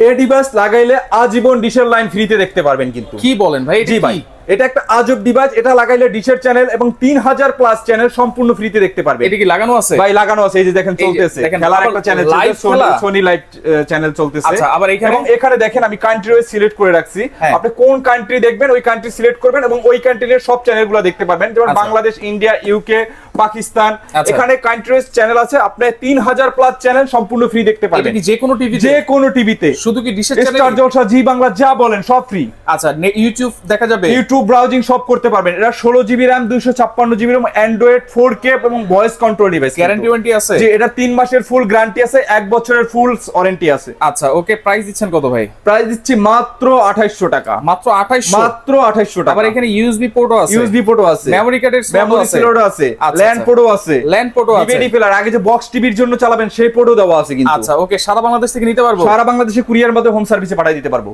এই ডিভাইস লাগাইলে আজীবন ডিশের লাইন ফ্রিতে দেখতে পারবেন। কিন্তু কি বলেন ভাই? জি ভাই, এটা একটা আজব ডিভাইস। এটা লাগাইলে ডিশের চ্যানেল এবং 3000 প্লাস চ্যানেল সম্পূর্ণ ফ্রিতে দেখতে পারবে। এটা কি লাগানো আছে ভাই? লাগানো আছে, এই যে দেখেন চলতেছে, খেলার একটা চ্যানেল চলতেছে, সোনি লাইভ চ্যানেল চলতেছে। আচ্ছা, আবার এখানে দেখেন আমি কান্ট্রি ওয়াইজ সিলেক্ট করে রাখছি। আপনি কোন কান্ট্রি দেখবেন ওই কান্ট্রি সিলেক্ট করবেন এবং ওই কান্ট্রির সব চ্যানেলগুলো দেখতে পারবেন, যেমন বাংলাদেশ, ইন্ডিয়া, ইউকে, পাকিস্তান। এখানে কান্ট্রি ওয়াইজ চ্যানেল আছে, আপনি 3000 প্লাস চ্যানেল সম্পূর্ণ ফ্রি দেখতে পারবেন। এটা কি যে কোনো টিভিতে? যে কোনো টিভিতে। শুধু কি ডিশের চ্যানেল? স্টার জলসা, জি বাংলা, যা বলেন সব ফ্রি। আচ্ছা, ইউটিউব দেখা যাবে? ইউটিউব ব্রাউজিং সব করতে পারবেন। এটা 16 GB RAM, 256 GB RAM, Android 4K এবং voice control device. Guarantee warranty আছে? জি, এটা 3 মাসের ফুল গ্যারান্টি আছে, 1 বছরের ফুল ওয়ারেন্টি আছে। আচ্ছা, ওকে। প্রাইস দিচ্ছেন কত ভাই? প্রাইস দিচ্ছি মাত্র 2800 টাকা। মাত্র 2800? মাত্র 2800 টাকা। আবার এখানে ইউএসবি পোর্টও আছে? ইউএসবি পোর্টও আছে, মেমরি কার্ডের স্লটও আছে, ল্যান্ড পোর্টও আছে। ল্যান্ড পোর্টও আছে, ডিভিডি প্লেয়ার, আগে যে বক্স টিভির জন্য চালাবেন সেই পোর্টও দেওয়া আছে কিন্তু। আচ্ছা, ওকে। সারা বাংলাদেশ থেকে নিতে পারবো? সারা বাংলাদেশে কুরিয়ার মাধ্যমে হোম সার্ভিসে পাঠিয়ে দিতে পারবো।